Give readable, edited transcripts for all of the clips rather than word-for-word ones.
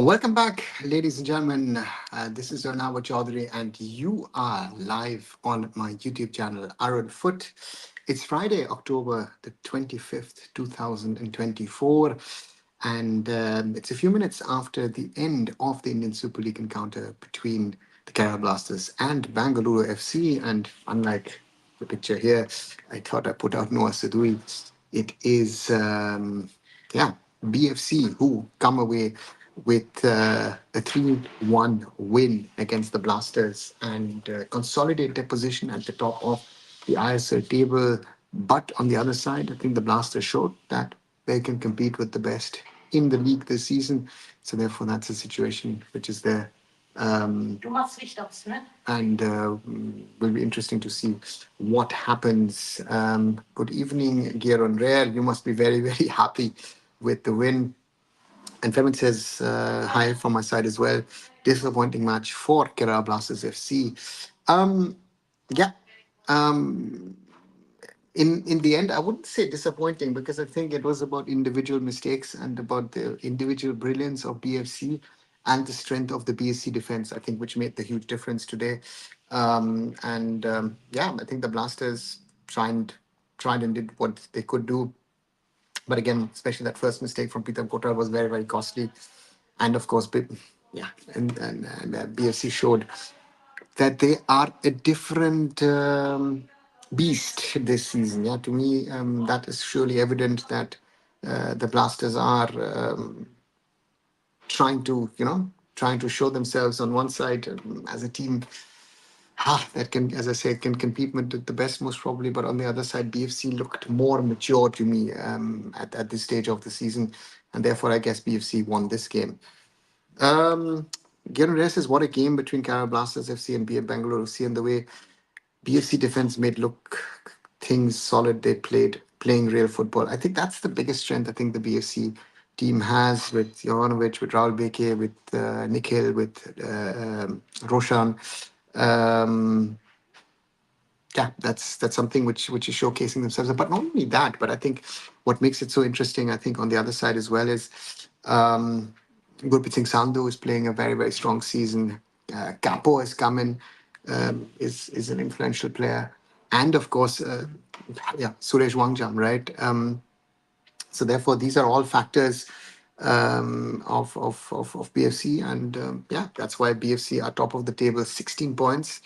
Welcome back, ladies and gentlemen. This is Arnav Chaudhary, and you are live on my YouTube channel, Arunfoot. It's Friday, October the 25th, 2024, and it's a few minutes after the end of the Indian Super League encounter between the Kerala Blasters and Bengaluru FC. And unlike the picture here, I thought I put out Noah Sadui. It is, BFC who come away with a 3-1 win against the Blasters and consolidate their position at the top of the ISL table. But on the other side, I think the Blasters showed that they can compete with the best in the league this season. So therefore, that's a situation which is there. And will be interesting to see what happens. Good evening, Geron Rare. You must be very, very happy with the win. And Femin says, hi from my side as well. Disappointing match for Kerala Blasters FC. Yeah. Um, in the end, I wouldn't say disappointing because I think it was about individual mistakes and about the individual brilliance of BFC and the strength of the BSC defense, I think, which made the huge difference today. I think the Blasters tried and did what they could do. But again, especially that first mistake from Pritam Kotar was very, very costly. And of course, BFC showed that they are a different beast this season. Yeah, to me, that is surely evident that the Blasters are trying to show themselves on one side as a team that can, as I said, can compete with the best most probably. But on the other side, BFC looked more mature to me at this stage of the season. And therefore, I guess BFC won this game. Garen Reyes says, what a game between Kerala Blasters FC and Bengaluru FC, and the way BFC defense made look things solid. They playing real football. I think that's the biggest strength I think the BFC team has with Jovanovic, with Raul Beke, with Nikhil, with Roshan. Um, that's something which is showcasing themselves. But not only that, but I think what makes it so interesting, I think on the other side as well is Gurpreet Singh Sandhu is playing a very, very strong season. Capo has come in, is an influential player, and of course, Suresh Wangjam, right? So therefore, these are all factors of BFC, and that's why BFC are top of the table, 16 points.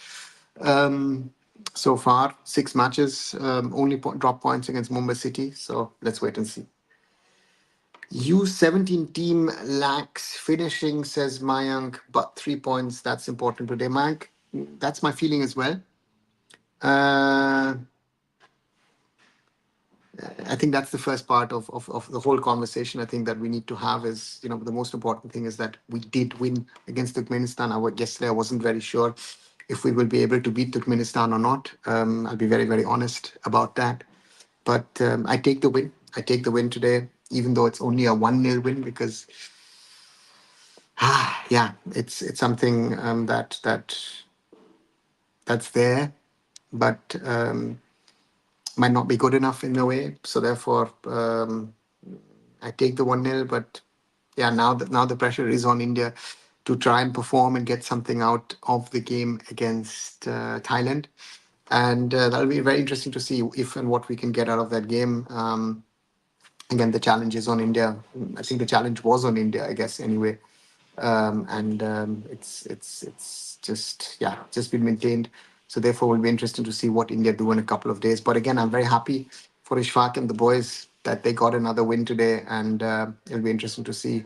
So far, 6 matches, only drop points against Mumbai City. So let's wait and see. U17 team lacks finishing, says Mayank, but 3 points, that's important today. Mayank, that's my feeling as well. I think that's the first part of the whole conversation I think that we need to have is, the most important thing is that we did win against Turkmenistan. Yesterday I wasn't very sure if we will be able to beat Turkmenistan or not. I'll be very, very honest about that. But I take the win. I take the win today, even though it's only a 1-0 win because, it's something that's there, but might not be good enough in a way. So therefore, I take the 1-0. But now the pressure is on India to try and perform and get something out of the game against Thailand. And that'll be very interesting to see if and what we can get out of that game. Again, the challenge is on India. I think the challenge was on India, I guess, anyway. It's just been maintained. So therefore, it will be interesting to see what India do in a couple of days. But again, I'm very happy for Ishfaq and the boys that they got another win today, and it'll be interesting to see,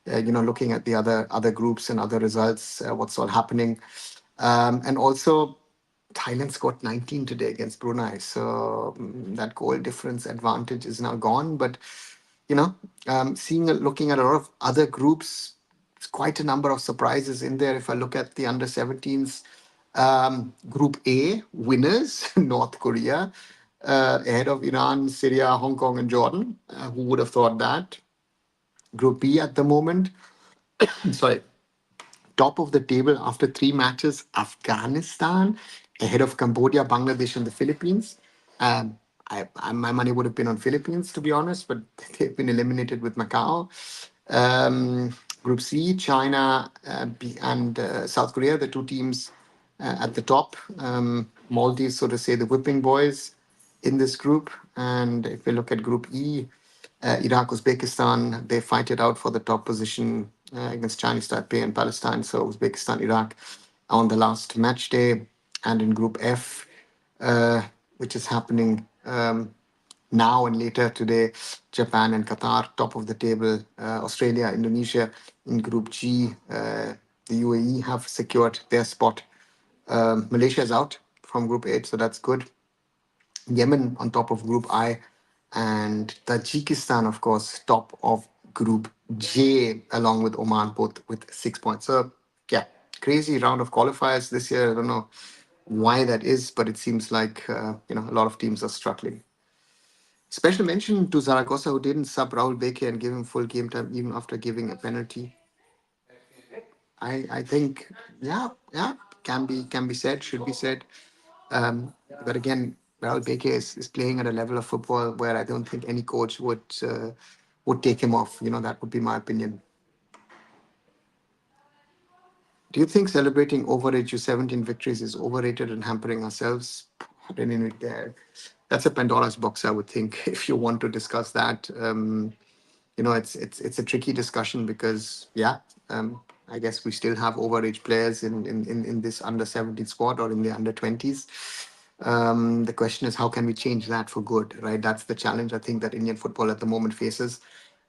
looking at the other groups and other results, what's all happening, and also. Thailand scored 19 today against Brunei, so that goal difference advantage is now gone. But looking at a lot of other groups, it's quite a number of surprises in there. If I look at the under 17s, Group A winners, North Korea, ahead of Iran, Syria, Hong Kong, and Jordan. Who would have thought that? Group B at the moment, sorry, top of the table after 3 matches, Afghanistan, ahead of Cambodia, Bangladesh, and the Philippines. My money would have been on Philippines, to be honest, but they've been eliminated with Macau. Group C, China and South Korea, the two teams at the top. Maldives, so to say, the whipping boys in this group. And if we look at Group E, Iraq, Uzbekistan, they fight it out for the top position against Chinese Taipei and Palestine. So Uzbekistan, Iraq on the last match day. And in Group F, which is happening now and later today, Japan and Qatar, top of the table. Australia, Indonesia in Group G. The UAE have secured their spot. Malaysia is out from Group H, so that's good. Yemen on top of Group I, and Tajikistan, of course, top of Group J, along with Oman, both with 6 points. So, yeah, crazy round of qualifiers this year. I don't know why that is, but it seems like a lot of teams are struggling. Special mention to Zaragoza, who didn't sub Raul Beke and give him full game time even after giving a penalty. I think, yeah, can be said, should be said. But again, Raul Beke is playing at a level of football where I don't think any coach would take him off. That would be my opinion. Do you think celebrating overage U17 victories is overrated and hampering ourselves? I don't know there. That's a Pandora's box, I would think, if you want to discuss that. It's a tricky discussion because I guess we still have overage players in this under 17 squad or in the under 20s. The question is, how can we change that for good, right? That's the challenge I think that Indian football at the moment faces,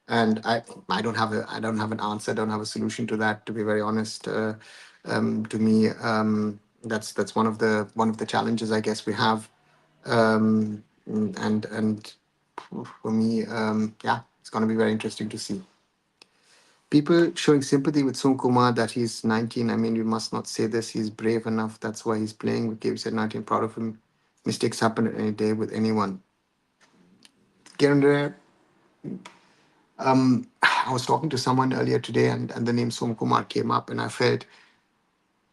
and I don't have an answer, I don't have a solution to that, to be very honest. To me, that's one of the challenges I guess we have. And for me, it's going to be very interesting to see. People showing sympathy with Sun Kumar that he's 19. I mean, we must not say this. He's brave enough. That's why he's playing. With Gabe said 19, proud of him. Mistakes happen at any day with anyone. Kirandre, I was talking to someone earlier today, and the name Sun Kumar came up, and I felt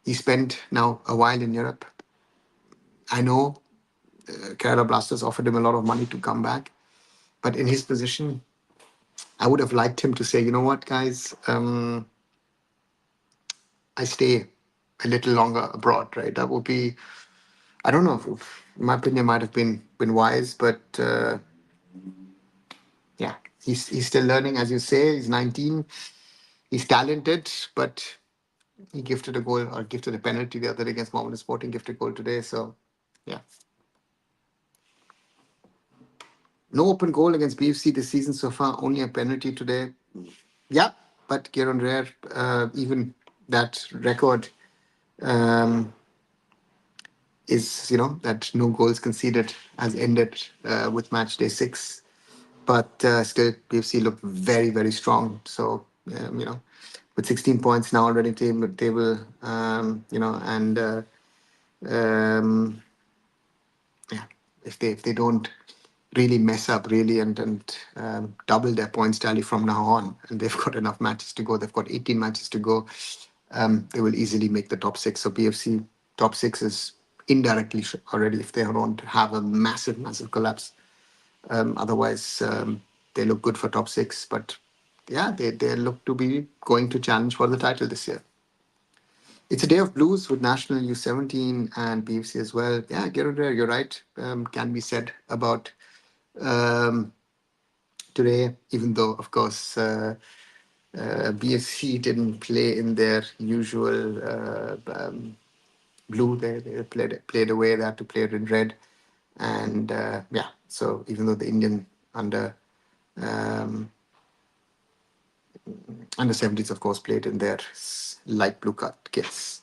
he spent now a while in Europe. I know Kerala Blasters offered him a lot of money to come back, but in his position, I would have liked him to say, you know what, guys, I stay a little longer abroad, right? That would be, I don't know, in my opinion, might have been wise, but yeah, he's still learning, as you say. He's 19. He's talented, but he gifted a goal or gifted a penalty the other day against Mohammedan Sporting, gifted a goal today. So, yeah. No open goal against BFC this season so far, only a penalty today. Yeah, but Kieron Rare, even that record um, is, that no goals conceded has ended with match day 6. But still, BFC looked very, very strong. So, with 16 points now already table, and um, yeah, if they don't really mess up really and double their points tally from now on, and they've got enough matches to go. They've got 18 matches to go. They will easily make the top 6. So BFC top 6 is indirectly already if they don't have a massive, massive collapse. Otherwise, they look good for top 6. But yeah, they look to be going to challenge for the title this year. It's a day of blues with National U17 and BFC as well. Yeah, Gerard, you're right. Can be said about um, today, even though, of course, BFC didn't play in their usual blue. They played away. They had to play it in red. And so even though the Indian um, under 17s, of course, played in their light blue cut kits.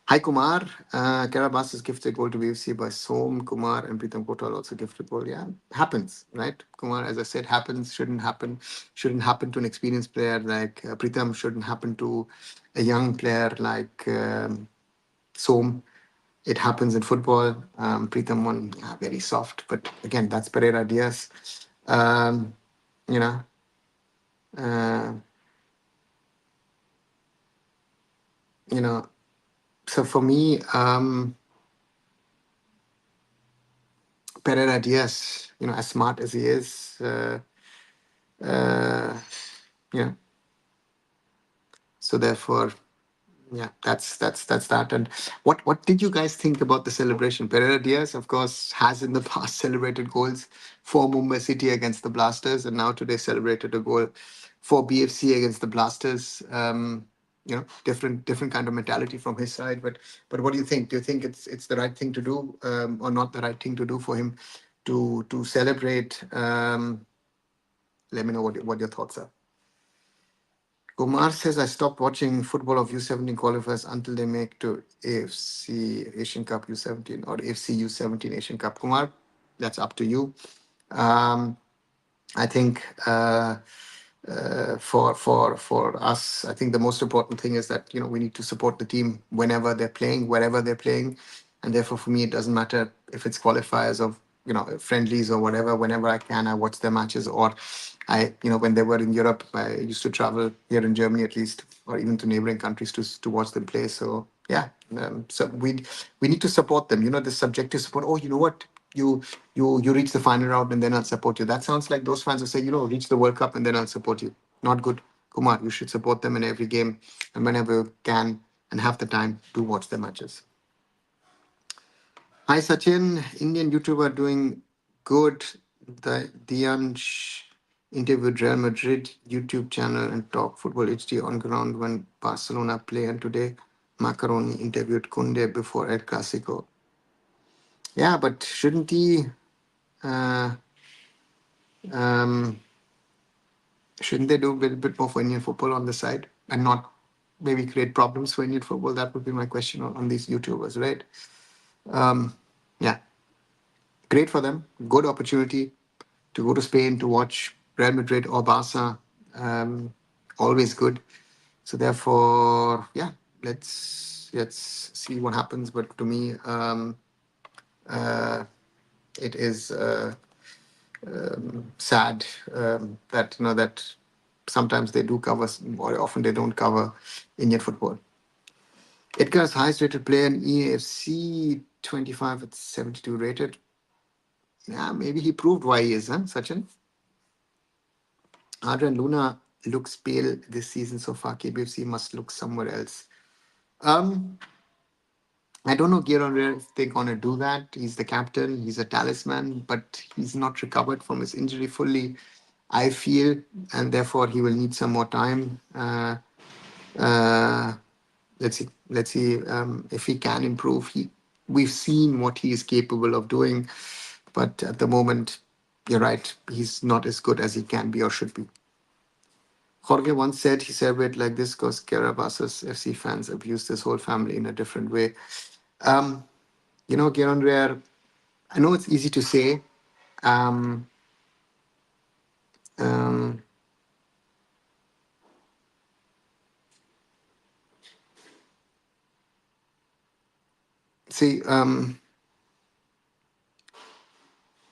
Hi Kumar, Karabas is gifted goal to BFC by Som Kumar and Pritam Kotal also gifted goal. Yeah, happens, right? Kumar, as I said, happens, shouldn't happen. Shouldn't happen to an experienced player like Pritam, shouldn't happen to a young player like Som. It happens in football. Pritam won, very soft, but again, that's Pereira Diaz. Um, you know, uh, you know. So for me, Pereira Diaz, as smart as he is, uh, yeah, So therefore, yeah, that's that. And what did you guys think about the celebration? Pereira Diaz, of course, has in the past celebrated goals for Mumbai City against the Blasters, and now today celebrated a goal for BFC against the Blasters. Different kind of mentality from his side. But what do you think? Do you think it's the right thing to do, or not the right thing to do for him to celebrate? Let me know what your thoughts are. Kumar says, I stopped watching football of U17 qualifiers until they make to AFC Asian Cup U17 or AFC U17 Asian Cup. Kumar, that's up to you. Um, I think for us, I think the most important thing is that we need to support the team whenever they're playing, wherever they're playing, and therefore for me it doesn't matter if it's qualifiers or friendlies or whatever. Whenever I can, I watch their matches. Or when they were in Europe, I used to travel here in Germany at least, or even to neighboring countries to watch them play. So yeah, so we need to support them. This subjective support. Oh, you know what? You reach the final round and then I'll support you. That sounds like those fans who say, reach the World Cup and then I'll support you. Not good. Kumar, you should support them in every game and whenever you can and have the time to watch the matches. Hi Sachin, Indian YouTuber doing good. The Diansh interviewed Real Madrid YouTube channel and talk football HD on ground when Barcelona play. And today, Macaroni interviewed Kunde before El Clasico. Yeah, but shouldn't he? Uh, um, shouldn't they do a little bit more for Indian football on the side and not maybe create problems for Indian football? That would be my question on these YouTubers, right? Yeah, great for them. Good opportunity to go to Spain to watch Real Madrid or Barca. Always good. So therefore, yeah, let's see what happens. But to me, it is sad that that sometimes they do cover, or often they don't cover Indian football. Edgar's highest rated player in EAFC 25 at 72 rated. Yeah, maybe he proved why he is, huh, Sachin? Adrian Luna looks pale this season so far. KBFC must look somewhere else. Um, I don't know, Giron, if they're going to do that. He's the captain, he's a talisman, but he's not recovered from his injury fully, I feel, and therefore he will need some more time. Uh, let's see if he can improve. We've seen what he is capable of doing, but at the moment, you're right, he's not as good as he can be or should be. Jorge once said he celebrated like this because Carabasas FC fans abused his whole family in a different way. Um, Giron Rare, I know it's easy to say. Um, um, see,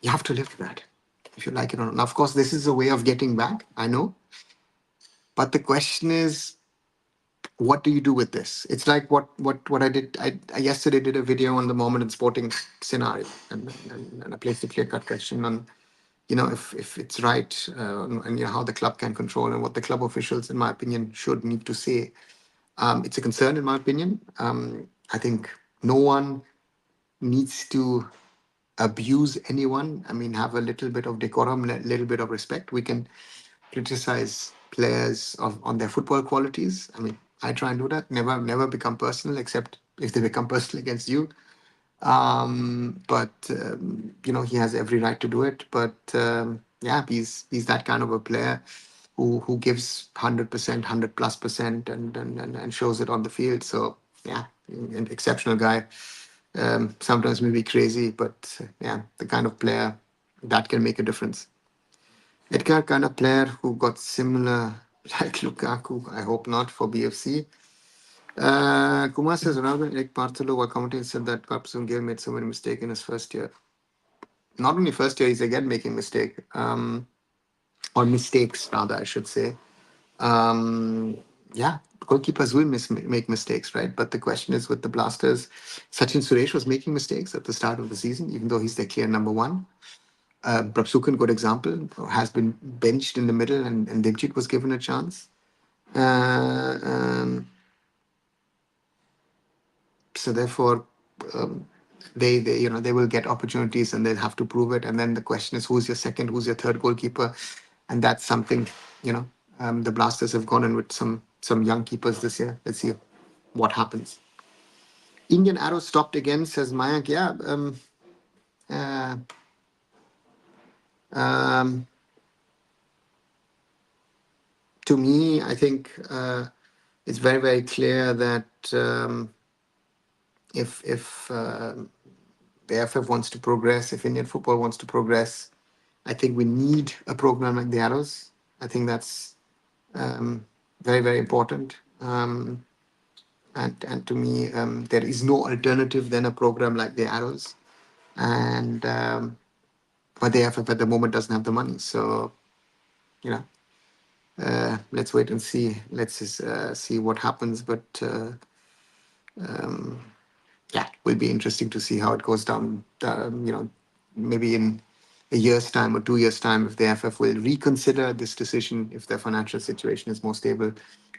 you have to live with that if you like it or not. Now, of course, this is a way of getting back, I know. But the question is, what do you do with this? It's like what I did. I yesterday did a video on the moment in sporting scenario, and I placed a clear cut question on, if it's right, and how the club can control and what the club officials, in my opinion, should need to say. It's a concern, in my opinion. I think no one needs to abuse anyone. I mean, have a little bit of decorum, a little bit of respect. We can criticize players on their football qualities. I mean, I try and do that. Never become personal, except if they become personal against you. But he has every right to do it. But yeah, he's that kind of a player who gives 100%, 100+%, and shows it on the field. So yeah, an exceptional guy. Sometimes maybe crazy, but yeah, the kind of player that can make a difference. Edgar, kind of player who got similar like Lukaku. I hope not for BFC. Kumar says Ronaldo and Eric Bartolo were commenting said that Papsum Gale made so many mistakes in his first year. Not only first year, he's again making mistake, or mistakes rather, I should say. Yeah, goalkeepers will make mistakes, right? But the question is with the Blasters, Sachin Suresh was making mistakes at the start of the season, even though he's their clear number one. Prabsukan, good example, has been benched in the middle, and Debjit was given a chance. Uh, um, so therefore, um, they they will get opportunities and they'll have to prove it. And then the question is, who's your second, who's your third goalkeeper? And that's something, the Blasters have gone in with some young keepers this year. Let's see what happens. Indian arrow stopped again, says Mayank. Yeah. Uh, um, to me, I think it's very, very clear that if the AIFF wants to progress, if Indian football wants to progress, I think we need a program like the Arrows. I think that's very, very important. And to me, there is no alternative than a program like the Arrows. And but the AIFF at the moment doesn't have the money, so you know, let's wait and see. Let's just, see what happens. But yeah, it will be interesting to see how it goes down. Maybe in a year's time or 2 years' time, if the FF will reconsider this decision, if their financial situation is more stable,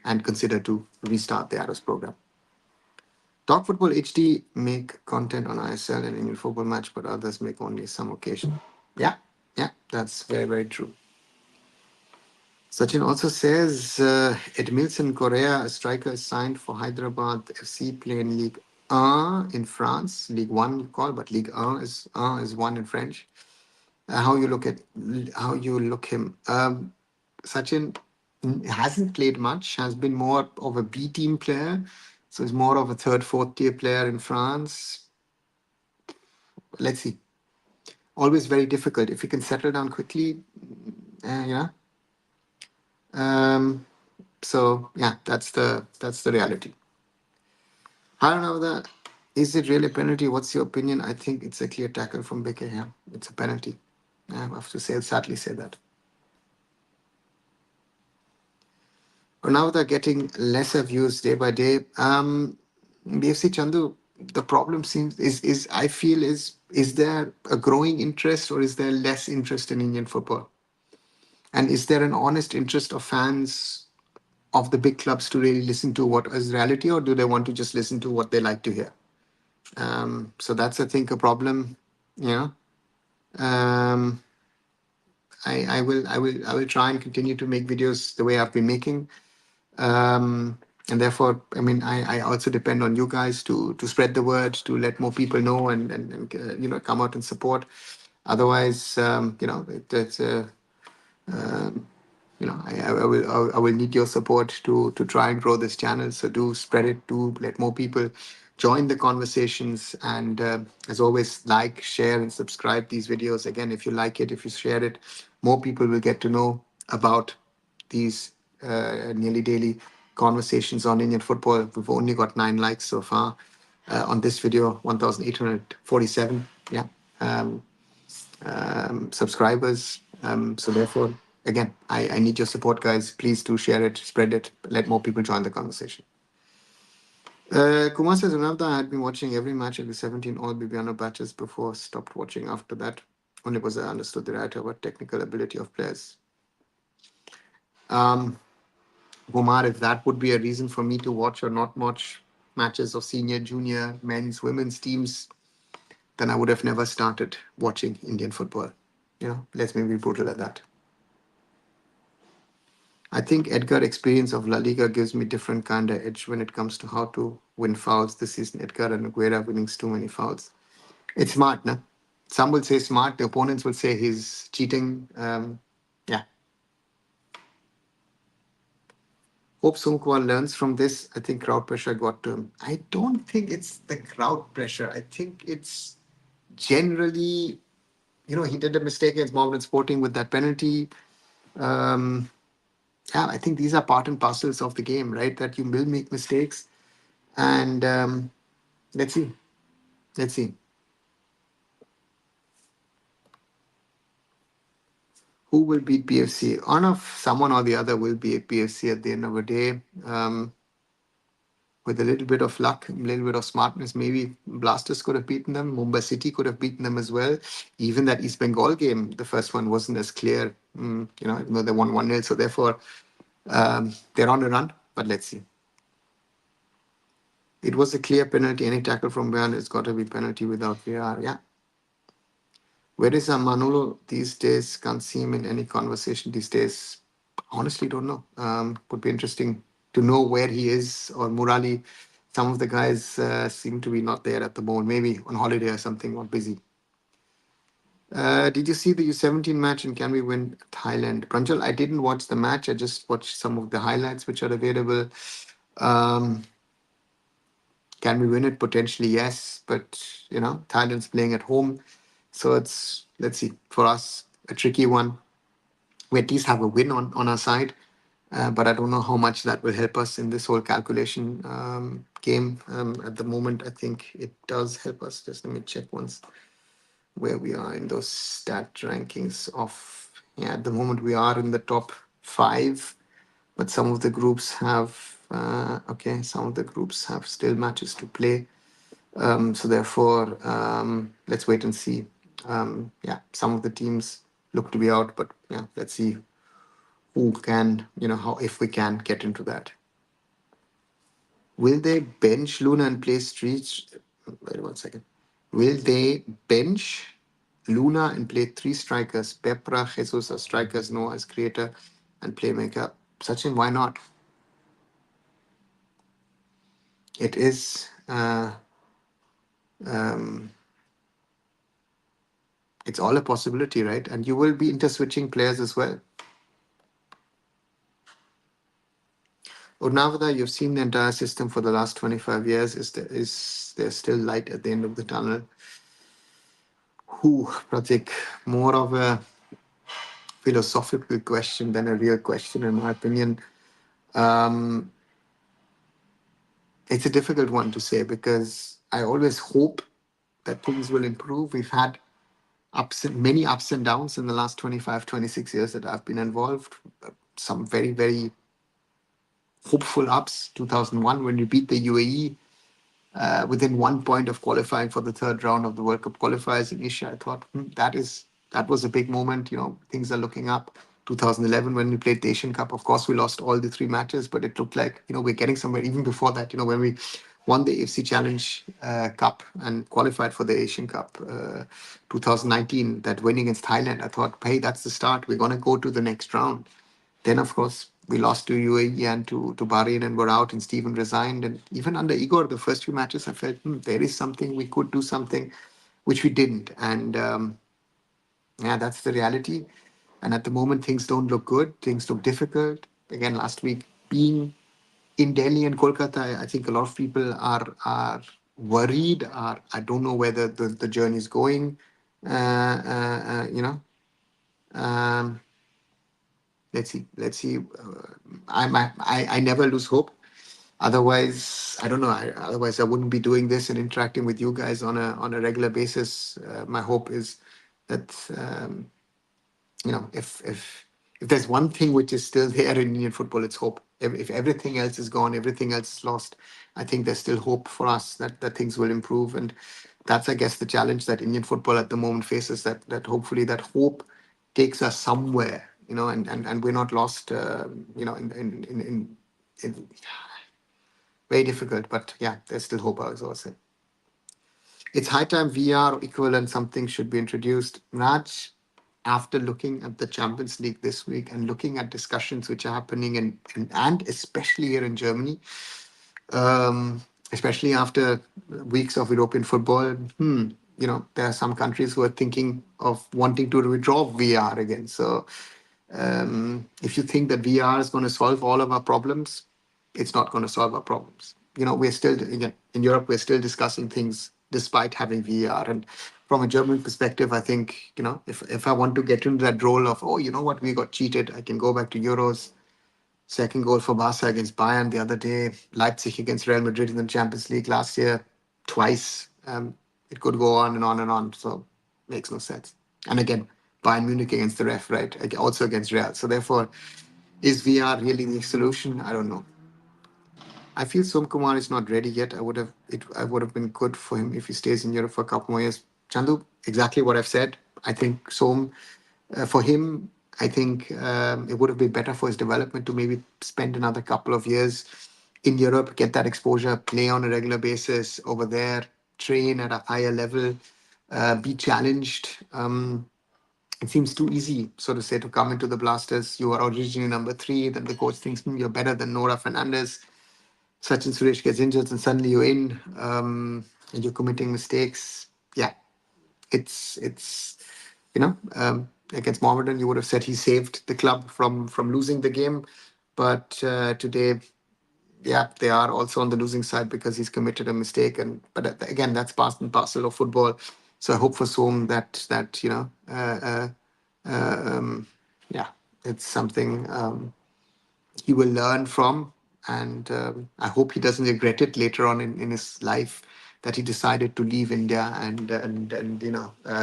and consider to restart the Arrows program. Talk Football HD make content on ISL and Indian football match, but others make only some occasion. Yeah, yeah, that's very, very true. Sachin also says Edmilson Correa, a striker, is signed for Hyderabad FC, play in League 1 in France. League 1 you call, but League 1 is one in French. How you look him. Sachin hasn't played much, has been more of a B team player. So he's more of a third, fourth tier player in France. Let's see. Always very difficult. If he can settle down quickly, yeah. So yeah, that's the reality. I don't know that. Is it really a penalty? What's your opinion? I think it's a clear tackle from Baker here. It's a penalty. I have to sadly say that. But now they're getting lesser views day by day. BFC Chandu, the problem seems is I feel is there a growing interest or is there less interest in Indian football? And is there an honest interest of fans of the big clubs to really listen to what is reality, or do they want to just listen to what they like to hear? So that's, I think, a problem. Yeah. Um, I will try and continue to make videos the way I've been making. And therefore, I mean, I also depend on you guys to spread the word, to let more people know, and come out and support. Otherwise, it's I will need your support to try and grow this channel. So do spread it, do let more people join the conversations, and as always, like, share, and subscribe these videos. Again, if you like it, if you share it, more people will get to know about these nearly daily conversations on Indian football. We've only got 9 likes so far on this video, 1,847. Yeah. Subscribers. So therefore, again, I need your support, guys. Please do share it, spread it, let more people join the conversation. Kumar says, Ronaldo, I had been watching every match of the 17 all Bibiano batches before, stopped watching after that. Only because I understood the right about technical ability of players. Kumar, if that would be a reason for me to watch or not watch matches of senior, junior, men's, women's teams, then I would have never started watching Indian football. Let's maybe be brutal at that. I think Edgar experience of La Liga gives me different kind of edge when it comes to how to win fouls this season. Edgar and Aguera winning too many fouls. It's smart, no? Some will say smart. The opponents will say he's cheating. Yeah. Hope Sungkwa learns from this. I think crowd pressure got to him. I don't think it's the crowd pressure. I think it's generally, he did a mistake against Mohammedan Sporting with that penalty. Yeah, I think these are part and parcels of the game, right? That you will make mistakes. And let's see. Let's see. Who will beat PFC? On of someone or the other will beat PFC at the end of the day. With a little bit of luck, a little bit of smartness, maybe Blasters could have beaten them. Mumbai City could have beaten them as well. Even that East Bengal game, the first one wasn't as clear, even though they won 1-0. So therefore, They're on a run, but let's see. It was a clear penalty. Any tackle from behind, it's got to be penalty without VAR. Yeah. Where is Manolo these days? Can't see him in any conversation these days. Honestly, don't know. Would be interesting to know where he is, or Murali. Some of the guys seem to be not there at the moment. Maybe on holiday or something, or busy. Did you see the U17 match and can we win Thailand? Pranjal, I didn't watch the match. I just watched some of the highlights which are available. Um, can we win it? Potentially, yes. But, Thailand's playing at home. So it's, let's see, for us, a tricky one. We at least have a win on our side. But I don't know how much that will help us in this whole calculation game. At the moment, I think it does help us. Just let me check once where we are in those stat rankings of, yeah, at the moment we are in the top 5, but some of the groups have some of the groups have still matches to play. So therefore, let's wait and see. Yeah, some of the teams look to be out, but yeah, let's see who can, how, if we can get into that. Will they bench Luna and play Streets? Wait 1 second. Will they bench Luna and play 3 strikers? Pepra, Jesus as strikers, Noah as creator and playmaker. Sachin, why not? It is. It's all a possibility, right? And you will be interswitching players as well. Urnavada, you've seen the entire system for the last 25 years. Is there still light at the end of the tunnel? Who, Pratik, more of a philosophical question than a real question, in my opinion. Um, it's a difficult one to say because I always hope that things will improve. We've had many ups and downs in the last 25, 26 years that I've been involved. Some very, very hopeful ups. 2001, when we beat the UAE within 1 point of qualifying for the third round of the World Cup qualifiers in Asia. I thought that was a big moment. Things are looking up. 2011, when we played the Asian Cup, of course, we lost all the 3 matches, but it looked like we're getting somewhere. Even before that, when we won the AFC Challenge Cup and qualified for the Asian Cup 2019, that win against Thailand, I thought, hey, that's the start. We're going to go to the next round. Then, of course, we lost to UAE and to Bahrain and were out, and Steven resigned. And even under Igor, the first few matches, I felt there is something, we could do something, which we didn't. And yeah, that's the reality. And at the moment, things don't look good. Things look difficult. Again, last week, being in Delhi and Kolkata, I think a lot of people are worried. I don't know whether the journey is going. Uh, you know, um, let's see. Let's see. I never lose hope. Otherwise, I don't know. Otherwise, I wouldn't be doing this and interacting with you guys on a regular basis. My hope is that if there's one thing which is still there in Indian football, it's hope. If everything else is gone, everything else is lost, I think there's still hope for us that things will improve. And that's, I guess, the challenge that Indian football at the moment faces. That hopefully that hope takes us somewhere. And we're not lost. In very difficult, but yeah, there's still hope. I was also. It's high time VR equivalent something should be introduced. Raj, after looking at the Champions League this week and looking at discussions which are happening and especially here in Germany, especially after weeks of European football, there are some countries who are thinking of wanting to withdraw VR again. So if you think that VR is going to solve all of our problems, it's not going to solve our problems. We're still, again, in Europe, we're still discussing things despite having VR. And from a German perspective, I think, if I want to get into that role of, oh, you know what, we got cheated, I can go back to Euros. Second goal for Barca against Bayern the other day, Leipzig against Real Madrid in the Champions League last year, twice. It could go on and on and on. So makes no sense. And again, Bayern Munich against the ref, right? Also against Real. So therefore, is VR really the solution? I don't know. I feel Som Kumar is not ready yet. I would have been good for him if he stays in Europe for a couple more years. Chandu, exactly what I've said. I think Som, for him, I think it would have been better for his development to maybe spend another couple of years in Europe, get that exposure, play on a regular basis over there, train at a higher level, be challenged. It seems too easy, so to say, to come into the Blasters. You are originally number three, then the coach thinks you're better than Nora Fernandez. Sachin Suresh gets injured, and suddenly you're in, and you're committing mistakes. Yeah, it's against Mohammedan, you would have said he saved the club from losing the game, but today, yeah, they are also on the losing side because he's committed a mistake. And but again, that's part and parcel of football. So I hope for Som that yeah, it's something he will learn from, and I hope he doesn't regret it later on in his life that he decided to leave India and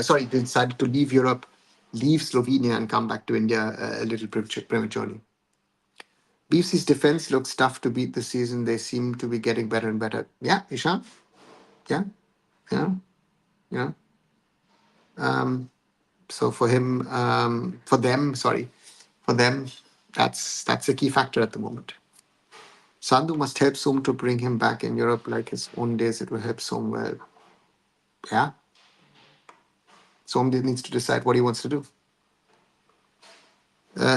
sorry, decided to leave Europe, leave Slovenia, and come back to India a little prematurely. BFC's defense looks tough to beat this season. They seem to be getting better and better. Yeah, Ishan. Yeah, yeah, yeah. So for him, for them, sorry, for them, that's a key factor at the moment. Sandhu must help Som to bring him back in Europe like his own days. It will help Som well. Yeah, Som needs to decide what he wants to do.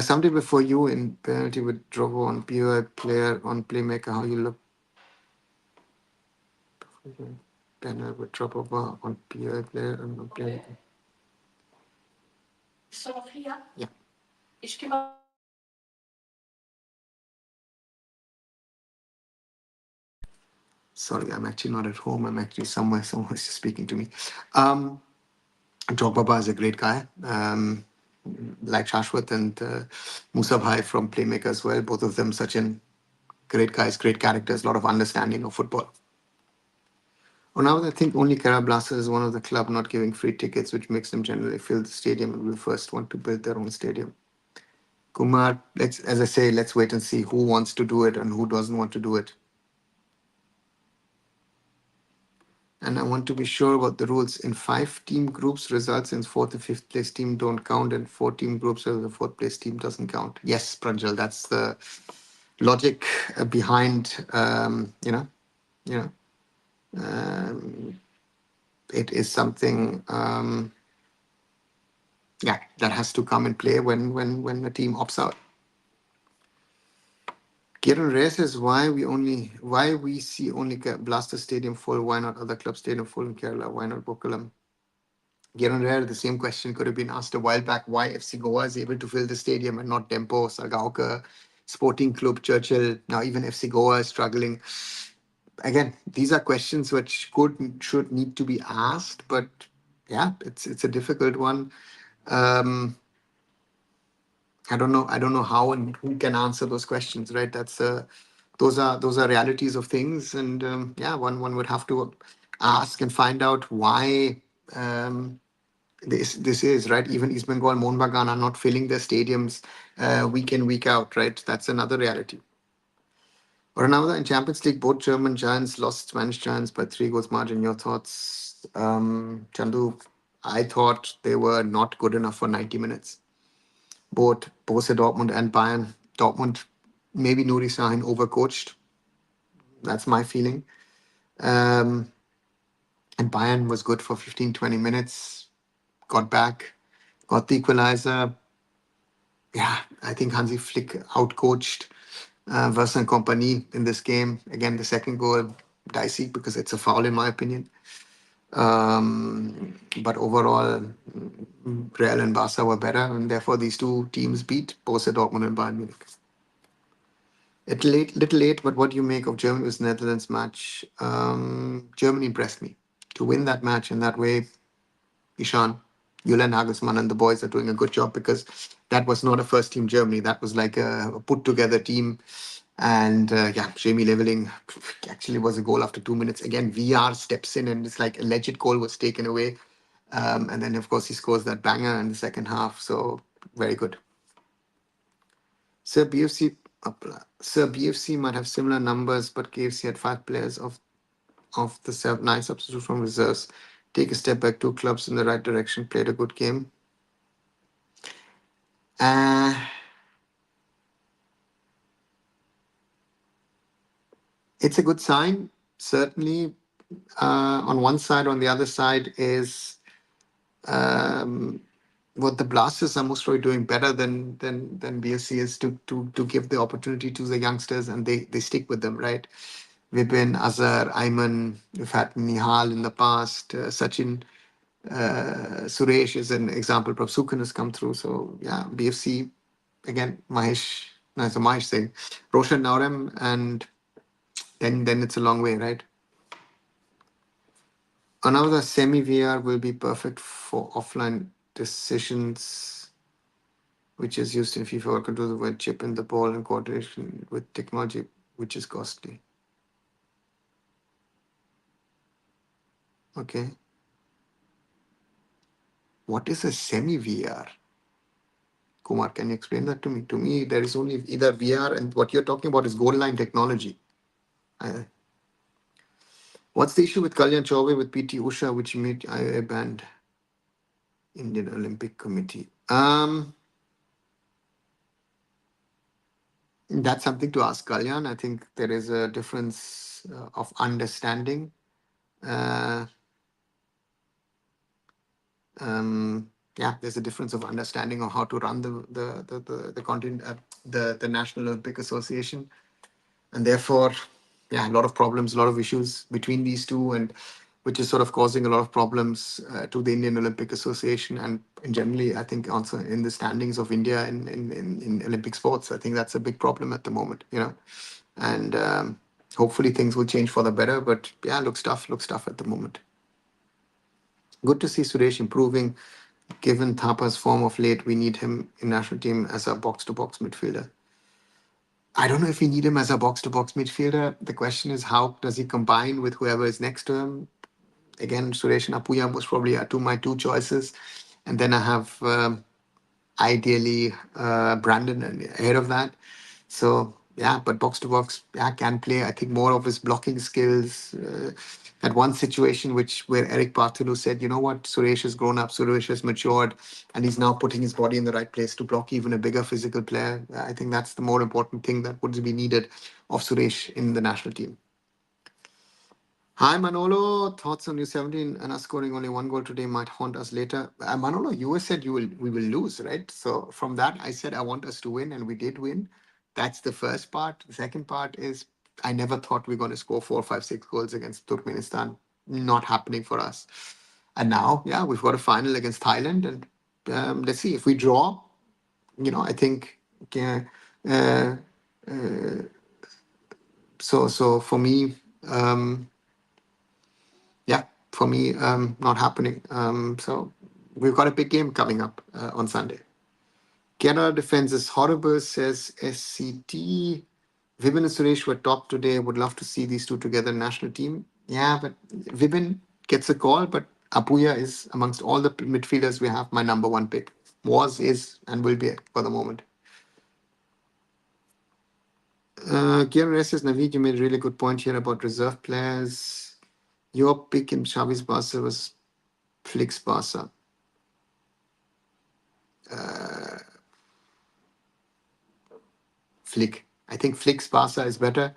Somebody before you in penalty with Drogo on POI player on playmaker. How you look? Penalty with Drogo on POI player on playmaker. Yeah. Sorry, I'm actually not at home. I'm actually somewhere. Someone's just speaking to me. Drogba is a great guy. Like Shashwat and Musa Bhai from Playmaker as well. Both of them such an great guys, great characters, a lot of understanding of football. Well, now I think only Kerala Blasters is one of the club not giving free tickets, which makes them generally fill the stadium and will first want to build their own stadium. Kumar, as I say, let's wait and see who wants to do it and who doesn't want to do it. And I want to be sure about the rules. In 5-team groups, results in fourth and fifth place team don't count, and 4-team groups, the fourth place team doesn't count. Yes, Pranjal, that's the logic behind, you know, um, it is something, yeah, that has to come in play when the team opts out. Kieran Reyes says why we see only Blaster Stadium full, why not other club stadium full in Kerala, why not Bokulam? Kieran Reyes, the same question could have been asked a while back, why FC Goa is able to fill the stadium and not Dempo, Sargaoka, Sporting Club, Churchill, now even FC Goa is struggling. Again, these are questions which should need to be asked, but yeah, it's a difficult one. I don't know how and who can answer those questions, right? Those are realities of things, and yeah, one would have to ask and find out why this is right. Even East Bengal, Mohun Bagan are not filling their stadiums week in week out, right? That's another reality. Or another in Champions League, both German giants lost Spanish giants by 3 goals margin. Your thoughts, Chandu? I thought they were not good enough for 90 minutes. Both Borussia Dortmund and Bayern. Dortmund, maybe Nuri Sahin overcoached. That's my feeling. And Bayern was good for 15, 20 minutes, got back, got the equalizer. Yeah, I think Hansi Flick outcoached Versa and Company in this game. Again, the second goal, dicey because it's a foul in my opinion. But overall, Real and Barca were better, and therefore these two teams beat Borussia Dortmund and Bayern Munich. Little late, but what do you make of Germany versus Netherlands match? Germany impressed me to win that match in that way. Ishan, Julian Nagelsmann and the boys are doing a good job because that was not a first team Germany. That was like a put together team. And yeah, Jamie leveling actually was a goal after 2 minutes. Again, VR steps in and it's like a legit goal was taken away. And then, of course, he scores that banger in the second half. So very good. Sir BFC, Sir BFC might have similar numbers, but KFC had 5 players of the 9 substitutes from reserves. Take a step back, 2 clubs in the right direction, played a good game. Uh, it's a good sign, certainly. On one side, on the other side is um, what the Blasters are most probably doing better than BSC is to give the opportunity to the youngsters, and they stick with them, right? We've been Azhar, Ayman, we've had Nihal in the past, Sachin, Suresh is an example. Prabh Sukhan has come through. So yeah, BFC again, Mahesh, no, it's a Mahesh thing, Roshan Naurem, and then it's a long way, right? Another semi VR will be perfect for offline decisions, which is used in FIFA World Control with chip in the ball and coordination with technology, which is costly. Okay. What is a semi VR? Kumar, can you explain that to me? To me, there is only either VR and what you're talking about is goal line technology. Uh, what's the issue with Kalyan Chaube with PT Usha, which made IA banned Indian Olympic Committee? That's something to ask Kalyan. I think there is a difference of understanding. Uh, yeah, there's a difference of understanding of how to run the content, the National Olympic Association, and therefore, yeah, a lot of problems, a lot of issues between these two, and which is sort of causing a lot of problems to the Indian Olympic Association and generally, I think also in the standings of India in Olympic sports. I think that's a big problem at the moment, and hopefully things will change for the better. But yeah, looks tough at the moment. Good to see Suresh improving. Given Thapa's form of late, we need him in national team as a box-to-box midfielder. I don't know if we need him as a box-to-box midfielder. The question is, how does he combine with whoever is next to him? Again, Suresh and Apuya most probably are my two choices. And then I have ideally Brandon ahead of that. So yeah, but box to box, yeah, can play. I think more of his blocking skills. At one situation where Eric Bartolo said, you know what, Suresh has grown up, Suresh has matured, and he's now putting his body in the right place to block even a bigger physical player. I think that's the more important thing that would be needed of Suresh in the national team. Hi Manolo, thoughts on U17 and us scoring only one goal today might haunt us later. Manolo, you said we will lose, right? So from that, I said I want us to win, and we did win. That's the first part. The second part is I never thought we are going to score 4, 5, 6 goals against Turkmenistan. Not happening for us. And now, yeah, we've got a final against Thailand, and let's see if we draw. I think. Yeah, uh, so for me. Yeah, for me, not happening. So we've got a big game coming up on Sunday. Kerala defense is horrible, says SCT. Vibin and Suresh were top today. Would love to see these two together in national team. Yeah, but Vibin gets a call, but Apuya is amongst all the midfielders we have my number one pick. Was, is, and will be for the moment. Kieran says, Naveed, you made a really good point here about reserve players. Your pick in Xavi's Barca was Flick's Barca. Flick. I think Flick's Barca is better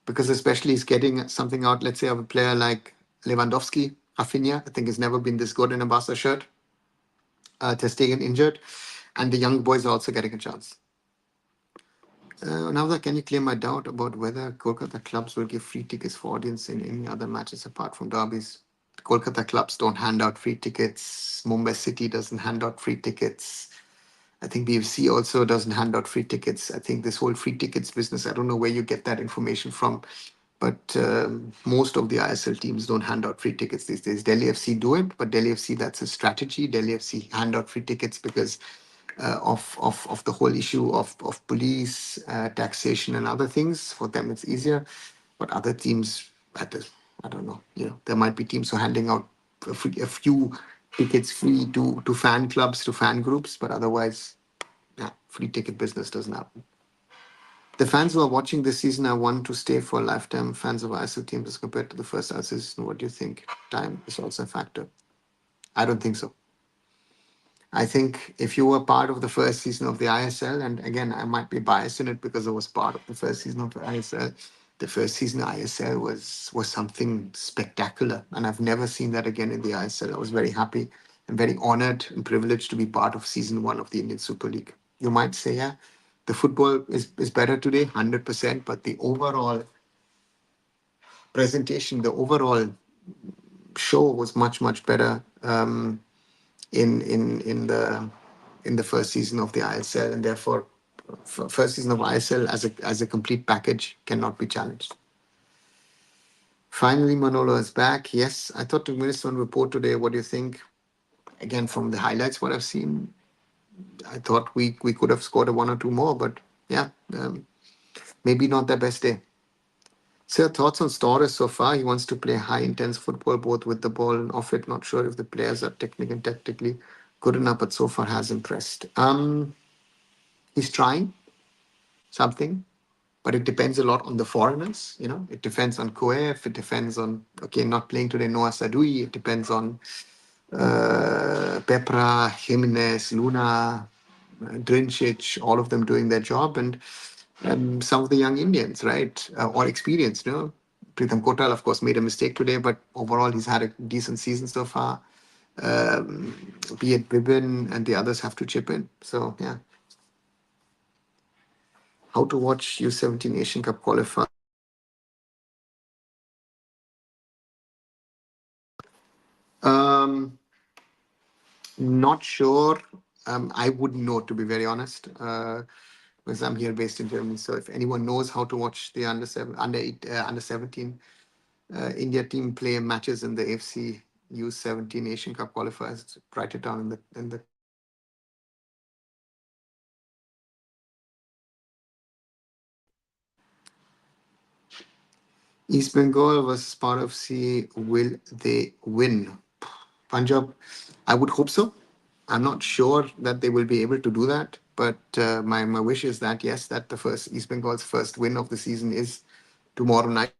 because especially he's getting something out, let's say, of a player like Lewandowski, Rafinha, I think has never been this good in a Barca shirt. Ter Stegen injured, and the young boys are also getting a chance. Now, can you clear my doubt about whether Kolkata clubs will give free tickets for audience in any other matches apart from derbies? The Kolkata clubs don't hand out free tickets. Mumbai City doesn't hand out free tickets. I think BFC also doesn't hand out free tickets. I think this whole free tickets business, I don't know where you get that information from, but most of the ISL teams don't hand out free tickets these days. Delhi FC do it, but Delhi FC, that's a strategy. Delhi FC hand out free tickets because of the whole issue of police, taxation, and other things. For them, it's easier. But other teams, I don't know. There might be teams who are handing out a few tickets free to fan clubs, to fan groups, but otherwise, yeah, free ticket business doesn't happen. The fans who are watching this season are one to stay for a lifetime. Fans of ISL teams as compared to the first ISL season. What do you think? Time is also a factor. I don't think so. I think if you were part of the first season of the ISL, and again, I might be biased in it because I was part of the first season of the ISL. The first season of ISL was something spectacular, and I've never seen that again in the ISL. I was very happy and very honored and privileged to be part of season one of the Indian Super League. You might say, yeah, the football is better today, 100%, but the overall presentation, the overall show was much better. In the first season of the ISL, and therefore, first season of ISL as a complete package cannot be challenged. Finally, Manolo is back. Yes, I thought to minister on report today. What do you think? Again, from the highlights, what I've seen, I thought we could have scored a one or two more, but yeah, maybe not their best day. Sir, thoughts on Storres so far? He wants to play high intense football, both with the ball and off it. Not sure if the players are technically and tactically good enough, but so far has impressed. He's trying something, but it depends a lot on the foreigners. It depends on Koef. It depends on, okay, not playing today, Noah Sadui. It depends on Pepra, Jimenez, Luna, Drincic, all of them doing their job, and some of the young Indians, right, or experienced. Pritham Kotal, of course, made a mistake today, but overall he's had a decent season so far. Be it Bibin and the others have to chip in. So yeah. How to watch U17 Asian Cup qualifier? Um, Not sure. I wouldn't know, to be very honest, because I'm here based in Germany. So if anyone knows how to watch the under 17 India team play matches in the AFC U17 Asian Cup qualifiers, write it down in the. East Bengal versus Par FC. Will they win? Punjab, I would hope so. I'm not sure that they will be able to do that, but my wish is that yes, that the first East Bengal's first win of the season is tomorrow night.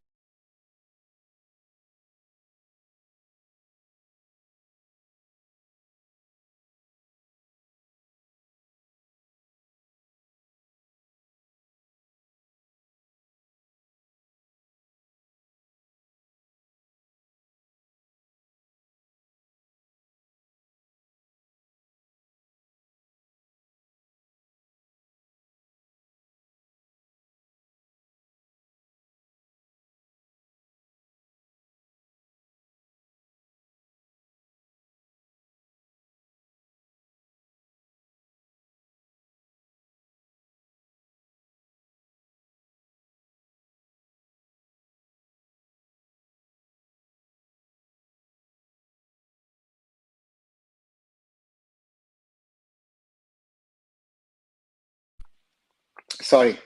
Sorry,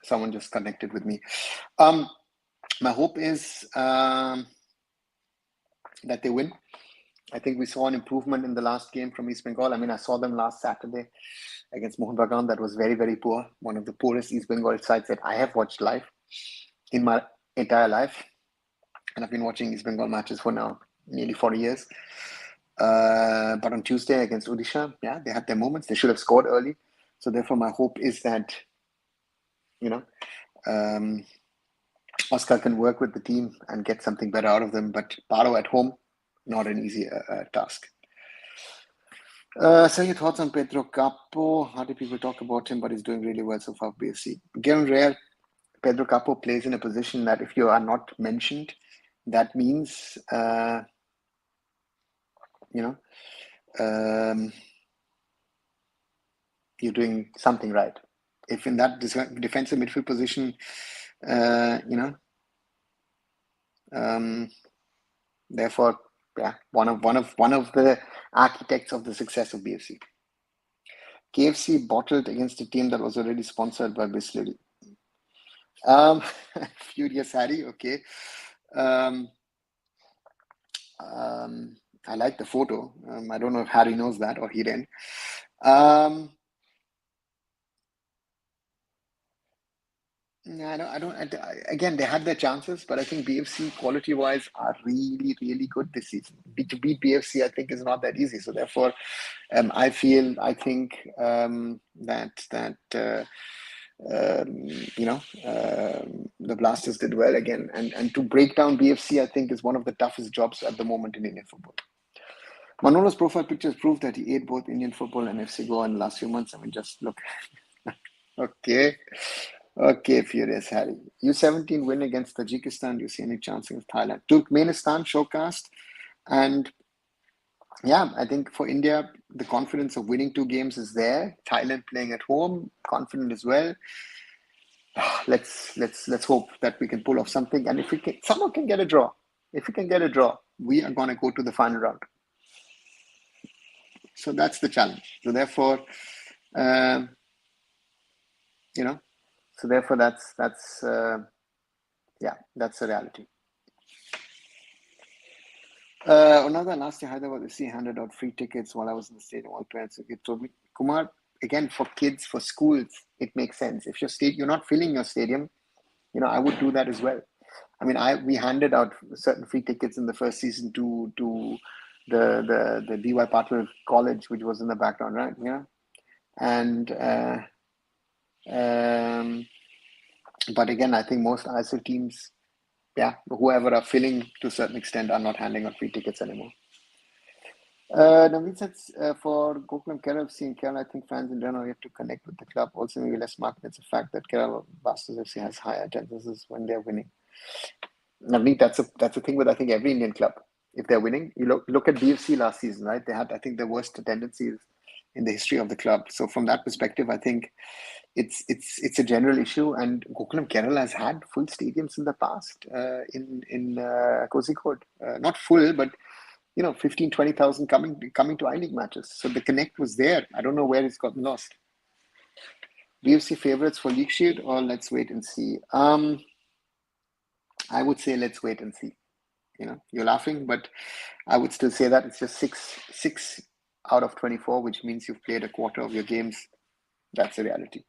someone just connected with me. My hope is that they win. I think we saw an improvement in the last game from East Bengal. I mean, I saw them last Saturday against Mohun Bagan. That was very poor. One of the poorest East Bengal sides that I have watched live in my entire life. And I've been watching East Bengal matches for now nearly 40 years. But on Tuesday against Odisha, yeah, they had their moments. They should have scored early. So therefore, my hope is that, Oscar can work with the team and get something better out of them. But Paro at home, not an easy task. So your thoughts on Pedro Capo? Hardly people talk about him, but he's doing really well so far for BFC. Given rare, Pedro Capo plays in a position that if you are not mentioned, that means, you're doing something right. If in that defensive midfield position, therefore, yeah, one of the architects of the success of BFC. KFC bottled against a team that was already sponsored by Bisleri. Furious Harry, okay. I like the photo. I don't know if Harry knows that or he didn't. No, again, they had their chances, but I think BFC quality-wise are really, really good this season. To beat BFC, I think, is not that easy. So therefore, I think that you know, the Blasters did well again, and to break down BFC, I think, is one of the toughest jobs at the moment in Indian football. Manolo's profile pictures prove that he ate both Indian football and FC Goa in the last few months. I mean, just look. Okay. Okay, Furious Harry. U17 win against Tajikistan. Do you see any chance against Thailand? Turkmenistan showcased. And yeah, I think for India, the confidence of winning 2 games is there. Thailand playing at home, confident as well. Let's hope that we can pull off something. And if we can, someone can get a draw. If we can get a draw, we are going to go to the final round. So that's the challenge. So therefore, you know, so therefore that's yeah, that's the reality. Another last year, Hyderabad FC handed out free tickets while I was in the stadium. All parents told me, Kumar, again, for kids, for schools, it makes sense. If you're not filling your stadium, you know, I would do that as well. I mean, we handed out certain free tickets in the first season to the DY Patil College, which was in the background, right? Yeah, and but again, I think most ISL teams, yeah, whoever are filling to a certain extent are not handing out free tickets anymore. Naveen says for Gokulam Kerala FC in Kerala, I think fans in general have to connect with the club. Also, maybe less market. It's a fact that Kerala Blasters FC has higher attendances when they're winning. Naveen, that's a thing with I think every Indian club. If they're winning, you look at BFC last season, right? They had I think the worst attendances in the history of the club. So from that perspective, I think it's a general issue. And Gokulam Kerala has had full stadiums in the past in Kozhikode, not full, but you know, 15, 20,000 coming to I-League matches. So the connect was there. I don't know where it's gotten lost. BFC favorites for League Shield or let's wait and see? I would say let's wait and see. You know, you're laughing, but I would still say that it's just six out of 24, which means you've played a quarter of your games. That's the reality.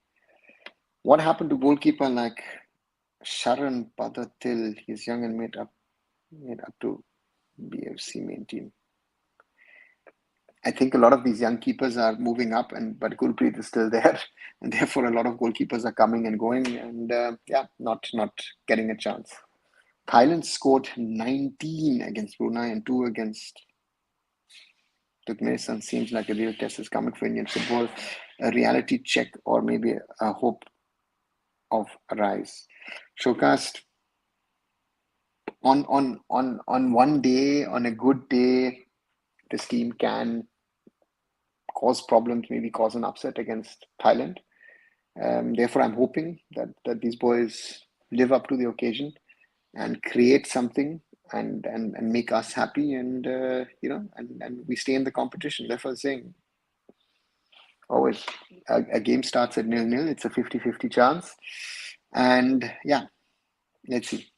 What happened to goalkeeper like Sharan Padatil? He's young and made up to BFC main team. I think a lot of these young keepers are moving up, but Gurpreet is still there, and therefore a lot of goalkeepers are coming and going, and yeah, not getting a chance. Thailand scored 19 against Brunei and 2 against Turkmenistan. Seems like a real test is coming for Indian football. A reality check or maybe a hope of a rise. Showcast on one day, on a good day, this team can cause problems, maybe cause an upset against Thailand. Therefore, I'm hoping that these boys live up to the occasion and create something and make us happy, and you know, and we stay in the competition. Therefore, saying always a game starts at 0-0. It's a 50-50 chance, and yeah, let's see.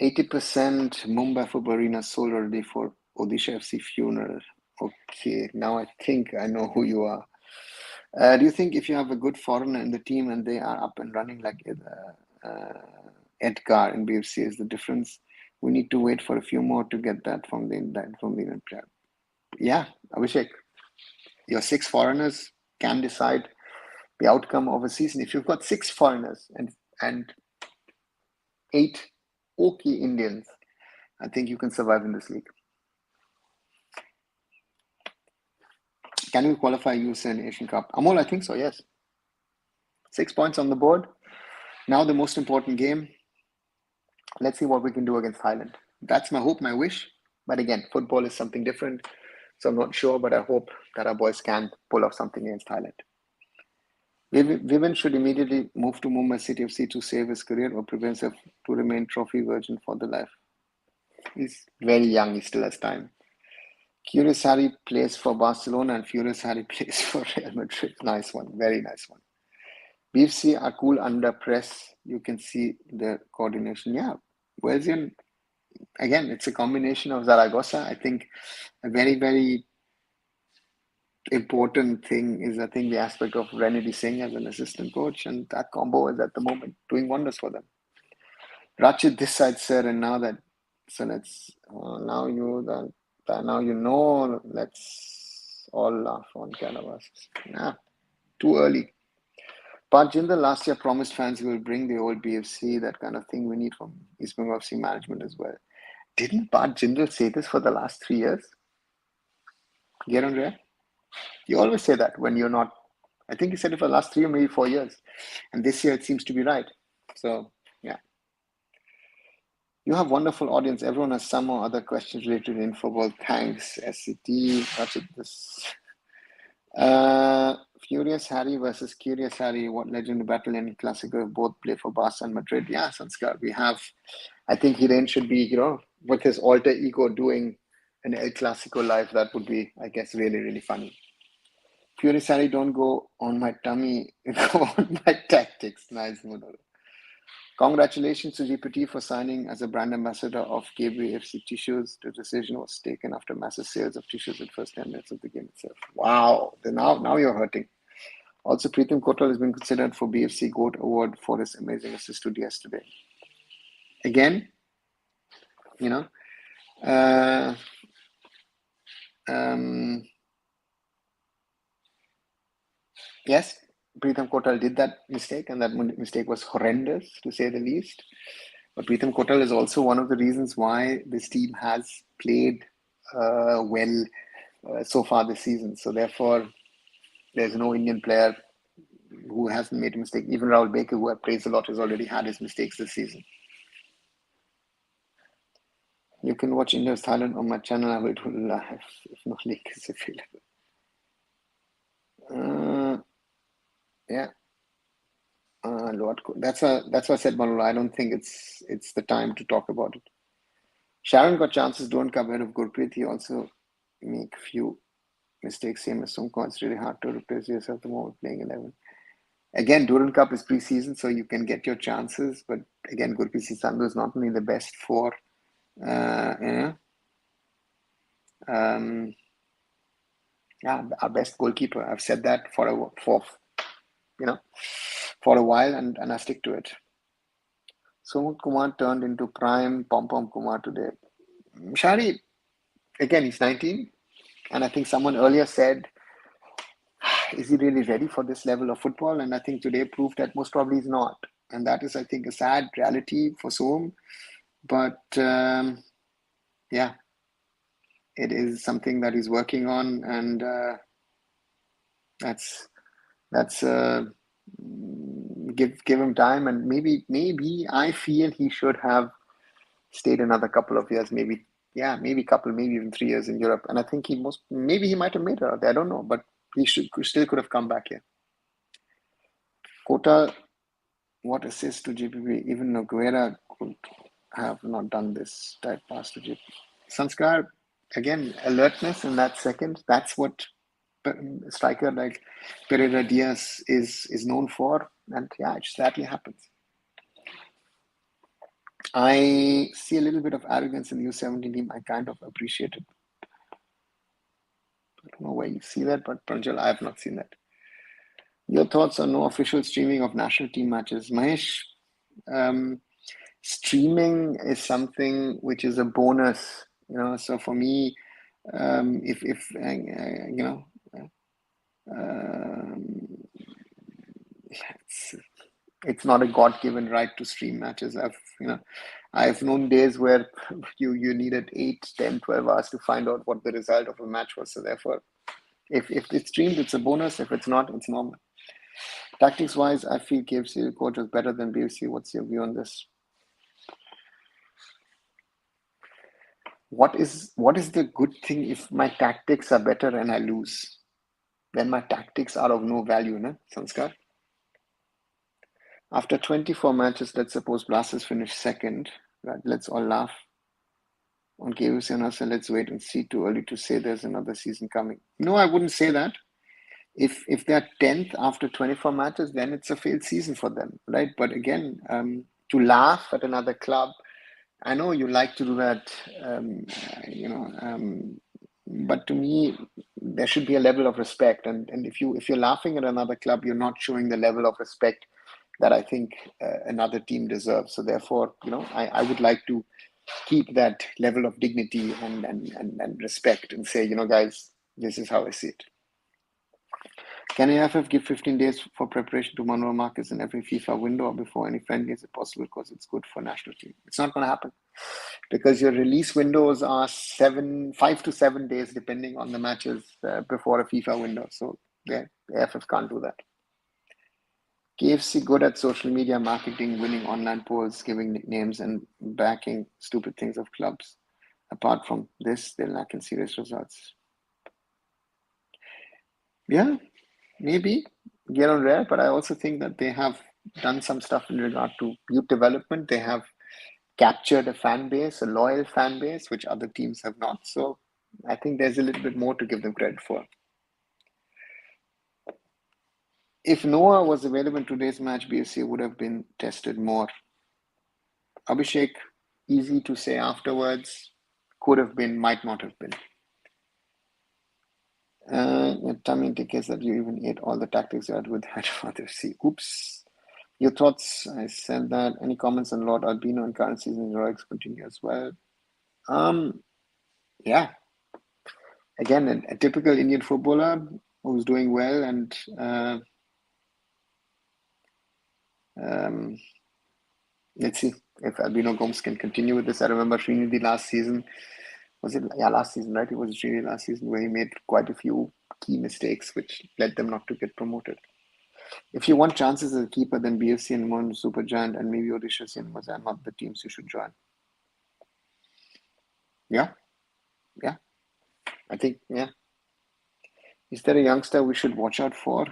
80% Mumbai Football Arena sold already for Odisha FC funeral. Okay, now I think I know who you are. Do you think if you have a good foreigner in the team and they are up and running like Edgar in BFC is the difference? We need to wait for a few more to get that from the Indian player. Yeah, Abhishek, your 6 foreigners can decide the outcome of a season. If you've got 6 foreigners and 8 okay Indians, I think you can survive in this league. Can we qualify USA in Asian Cup? Amol, I think so, yes. 6 points on the board. Now the most important game. Let's see what we can do against Thailand. That's my hope, my wish. But again, football is something different. So I'm not sure, but I hope that our boys can pull off something against Thailand. Vivian should immediately move to Mumbai City FC to save his career or prevent him to remain trophy virgin for the life. He's very young. He still has time. Curious Harry plays for Barcelona and Furious Harry plays for Real Madrid. Nice one. Very nice one. BFC are cool under press. You can see the coordination. Yeah. Wellsian, again, it's a combination of Zaragoza. I think a very, very important thing is, I think, the aspect of Renedy Singh as an assistant coach, and that combo is at the moment doing wonders for them. Rachit this side, sir, and now that, so let's now you know, let's all laugh on Canavas. Nah, too early. But Jindal last year promised fans he will bring the old BFC, that kind of thing we need from East Bengal FC management as well. Didn't Pat Jindal say this for the last 3 years? Get on there? You always say that when you're not. I think he said it for the last 3 or maybe 4 years. And this year it seems to be right. So, yeah. You have wonderful audience. Everyone has some or other questions related to InfoWorld. Thanks, SCT. Watch it this. Furious Harry versus Curious Harry. What legendary battle in Clasico? Both play for Barca and Madrid. Yeah, Sanskar. We have. I think Hiren should be, with his alter ego doing an El Clasico live. That would be, I guess, really, really funny. Furious Harry, don't go on my tummy. Go on my tactics. Nice, Munor. Congratulations to GPT for signing as a brand ambassador of Gateway FC tissues. The decision was taken after massive sales of tissues in the first 10 minutes of the game itself. Wow, now you're hurting. Also, Preetham Kotal has been considered for BFC GOAT Award for his amazing assist to yesterday. Again, yes, Preetham Kotal did that mistake, and that mistake was horrendous, to say the least. But Preetham Kotal is also one of the reasons why this team has played well so far this season. So therefore, there's no Indian player who hasn't made a mistake. Even Rahul Baker, who I praise a lot, has already had his mistakes this season. You can watch India's Thailand on my channel. I will do live if no link is available. Yeah. Lord, that's why I said, Manolo, I don't think it's the time to talk about it. Sharon got chances, don't come out of Gurpreet. He also make few mistakes, same as Sumko. It's really hard to replace yourself the moment playing 11. Again, Durand Cup is pre-season, so you can get your chances. But again, Gurpreet Singh Sandhu is not only the best for, our best goalkeeper. I've said that for a while, and I stick to it. Sumit Kumar turned into prime Pom-Pom Kumar today. Shari, again, he's 19. And I think someone earlier said, is he really ready for this level of football? And I think today proved that most probably he's not. And that is, I think, a sad reality for Som. But it is something that he's working on. And that's give him time. And maybe I feel he should have stayed another couple of years, maybe even 3 years in Europe. And I think maybe he might have made it out there. I don't know, but he still could have come back here. Kota, what assist to JPP? Even Noguera could have not done this type pass to JPP. Sanskar, again, alertness in that second. That's what a striker like Pereira Diaz is known for. And yeah, it just sadly happens. I see a little bit of arrogance in the U17 team. I kind of appreciate it. I don't know where you see that, but Pranjal, I have not seen that. Your thoughts on no official streaming of national team matches? Mahesh, streaming is something which is a bonus, so for me, it's not a God-given right to stream matches. I've known days where you needed 8, 10, 12 hours to find out what the result of a match was. So therefore, if it's streamed, it's a bonus. If it's not, it's normal. Tactics-wise, I feel KFC coach was better than BFC. What's your view on this? What is the good thing if my tactics are better and I lose? Then my tactics are of no value, no, Sanskar? After 24 matches, let's suppose Blasters finish second. Right? Let's all laugh on KFC and us, and let's wait and see. Too early to say there's another season coming. No, I wouldn't say that. If they're 10th after 24 matches, then it's a failed season for them, right? But again, to laugh at another club, I know you like to do that, but to me, there should be a level of respect. And if you're laughing at another club, you're not showing the level of respect that I think another team deserves. So therefore, I would like to keep that level of dignity and respect and say, guys, this is how I see it. Can AIFF give 15 days for preparation to manual markets in every FIFA window or before any friendly? Is it possible? Because it's good for national team. It's not going to happen because your release windows are 5 to 7 days, depending on the matches before a FIFA window. So the AIFF can't do that. KFC good at social media marketing, winning online polls, giving nicknames, and backing stupid things of clubs. Apart from this, they lack in serious results. Yeah, maybe get on rare, but I also think that they have done some stuff in regard to youth development. They have captured a fan base, a loyal fan base, which other teams have not. So I think there's a little bit more to give them credit for. If Noah was available in today's match, BSC would have been tested more. Abhishek, easy to say afterwards, could have been, might not have been. Tummy indicates that you even ate all the tactics you had with Hyderabad FC. Oops. Your thoughts? I said that. Any comments on Lord Albino and current season heroics continue as well? Yeah. Again, a typical Indian footballer who's doing well, and let's see if Albino Gomes can continue with this. I remember Srinidhi last season. Was it? Yeah, last season, right? It was Srinidhi last season where he made quite a few key mistakes, which led them not to get promoted. If you want chances as a keeper, then BFC and Mon Supergiant and maybe Odisha Cinemas are not the teams you should join. Yeah. I think, yeah. Is there a youngster we should watch out for?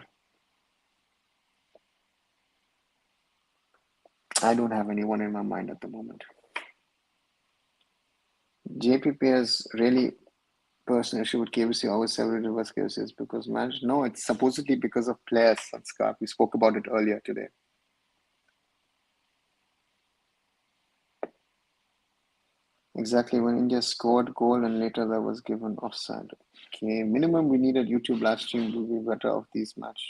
I don't have anyone in my mind at the moment. JPP has really personal issue with KBC, always several reverse cases because managed. No, it's supposedly because of players, Sanskar. We spoke about it earlier today. Exactly, when India scored goal and later that was given offside. Okay, minimum we needed YouTube live stream to be better of these match.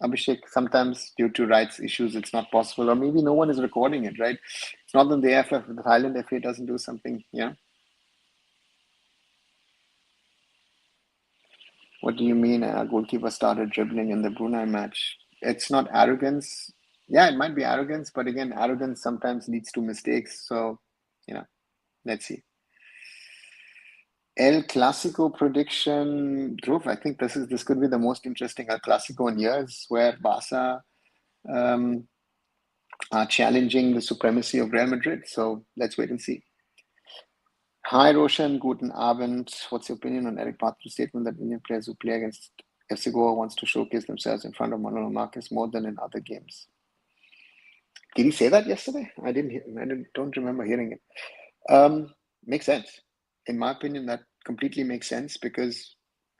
Abhishek, sometimes due to rights issues, it's not possible, or maybe no one is recording it, right? It's not that the AFF, the Thailand FA doesn't do something, yeah? What do you mean a goalkeeper started dribbling in the Brunei match? It's not arrogance. Yeah, it might be arrogance, but again, arrogance sometimes leads to mistakes. So, let's see. El Clasico prediction, Dhruv, I think this could be the most interesting El Clasico in years, where Barca are challenging the supremacy of Real Madrid. So let's wait and see. Hi, Roshan. Guten Abend. What's your opinion on Eric Patrick's statement that Indian players who play against FC Goa wants to showcase themselves in front of Manolo Marquez more than in other games? Did he say that yesterday? I don't remember hearing it. Makes sense. In my opinion, that completely makes sense because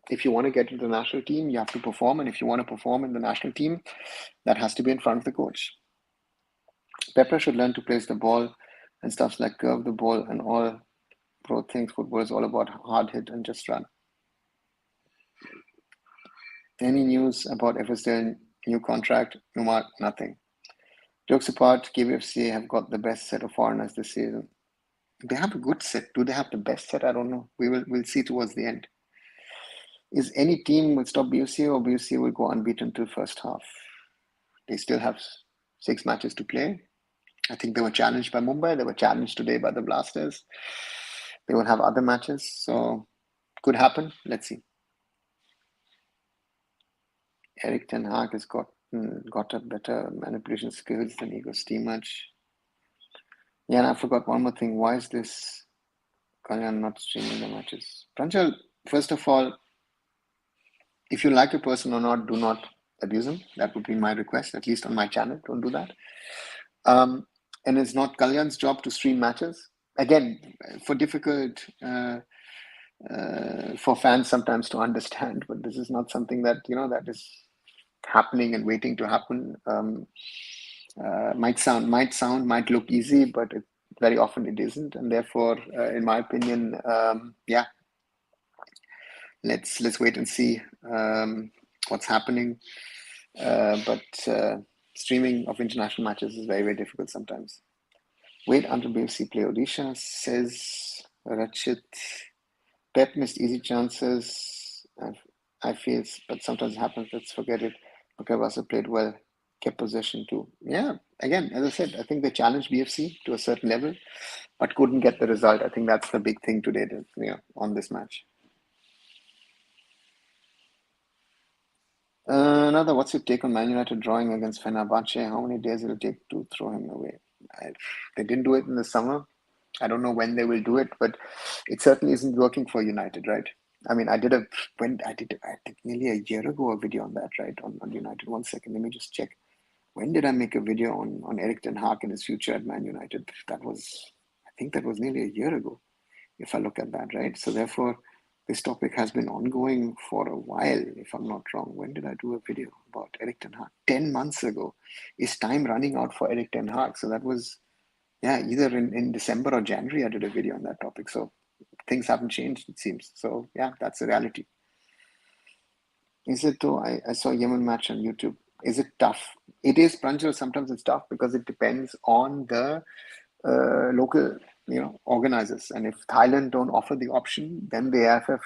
if you want to get into the national team, you have to perform. And if you want to perform in the national team, that has to be in front of the coach. Pepper should learn to place the ball and stuff like curve the ball and all. Bro thinks football is all about hard hit and just run. Any news about FSL new contract? No, nothing. Jokes apart, KBFC have got the best set of foreigners this season. They have a good set. Do they have the best set? I don't know. We'll see towards the end. Is any team will stop BFC or BFC will go unbeaten till first half? They still have 6 matches to play. I think they were challenged by Mumbai. They were challenged today by the Blasters. They will have other matches. So could happen. Let's see. Eric Ten Hag has got a better manipulation skills than Igor Stimac. Yeah, and I forgot one more thing. Why is this Kalyan not streaming the matches? Pranjal, first of all, if you like a person or not, do not abuse him. That would be my request, at least on my channel. Don't do that. And it's not Kalyan's job to stream matches. Again, for fans sometimes to understand, but this is not something that that is happening and waiting to happen. Might look easy, but very often it isn't, and therefore, in my opinion, let's wait and see what's happening. But streaming of international matches is very, very difficult sometimes. Wait until BFC play Odisha, says Rachit. Pep missed easy chances. I feel, but sometimes it happens. Let's forget it. Bakabasa played well, kept possession too. Yeah, again, as I said, I think they challenged BFC to a certain level, but couldn't get the result. I think that's the big thing today, on this match. Another, what's your take on Man United drawing against Fenerbahce? How many days will it take to throw him away? They didn't do it in the summer. I don't know when they will do it, but it certainly isn't working for United, right? I mean, I did nearly a year ago a video on that, right? On United. 1 second, let me just check. When did I make a video on Erik ten Hag and his future at Man United? I think that was nearly a year ago, if I look at that, right? So therefore, this topic has been ongoing for a while, if I'm not wrong. When did I do a video about Erik ten Hag? 10 months ago. Is time running out for Erik ten Hag? So that was, either in December or January, I did a video on that topic. So things haven't changed, it seems. So yeah, that's the reality. Is it though? I saw Yemen match on YouTube. Is it tough? It is, Pranjal. Sometimes it's tough because it depends on the local, organizers. And if Thailand don't offer the option, then the AIFF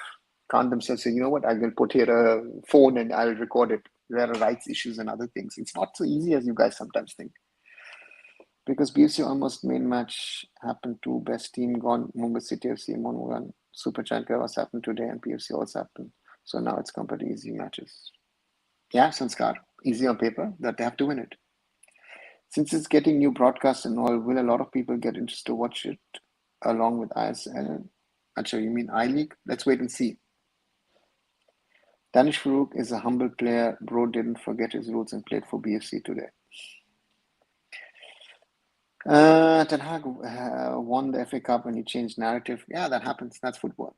can't themselves say, you know what, I will put here a phone and I'll record it. There are rights issues and other things. It's not so easy as you guys sometimes think. Because BFC almost main match happened to best team gone. Mumbai City FC, Monogan, Super Champion was happened today, and PFC also happened. So now it's compared to easy matches. Yeah, Sanskar, easy on paper, that they have to win it. Since it's getting new broadcasts and all, will a lot of people get interested to watch it along with ISL? Actually, you mean I-League? Let's wait and see. Danish Farouk is a humble player. Bro didn't forget his roots and played for BFC today. Ten Hag won the FA Cup and he changed narrative. Yeah, that happens. That's football.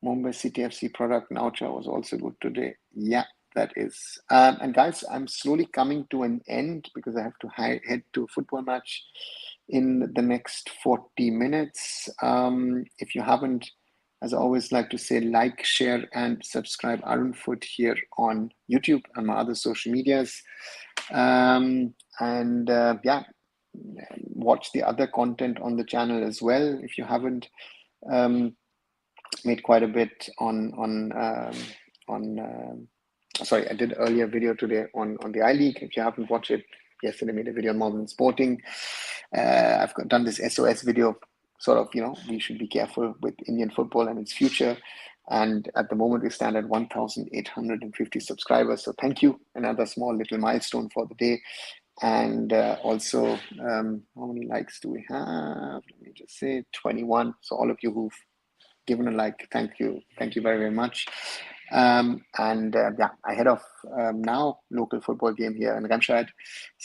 Mumbai City FC product Naucha was also good today. Yeah, that is. And guys, I'm slowly coming to an end because I have to head to a football match in the next 40 minutes. If you haven't, as I always like to say, like, share, and subscribe Arun Foot here on YouTube and my other social medias. Watch the other content on the channel as well. If you haven't, made quite a bit sorry, I did earlier video today on the I-League. If you haven't watched it, yesterday I made a video on Modern Sporting. I've done this SOS video, sort of, we should be careful with Indian football and its future. And at the moment, we stand at 1,850 subscribers. So thank you. Another small little milestone for the day. And also, how many likes do we have? Let me just say 21. So all of you who've given a like, thank you very, very much. Ahead of now, local football game here in Remscheid,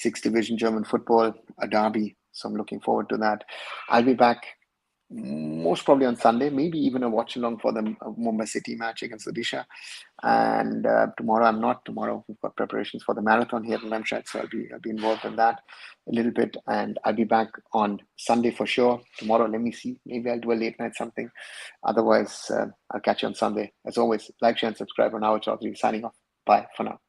6th Division German football, a derby. So I'm looking forward to that. I'll be back most probably on Sunday, maybe even a watch along for the Mumbai City match against Odisha. And tomorrow I'm not. Tomorrow we've got preparations for the marathon here in Remscheid, so I'll be involved in that a little bit. And I'll be back on Sunday for sure. Tomorrow, let me see. Maybe I'll do a late night something. Otherwise, I'll catch you on Sunday. As always, like, share, and subscribe. On our Chaudhary signing off. Bye for now.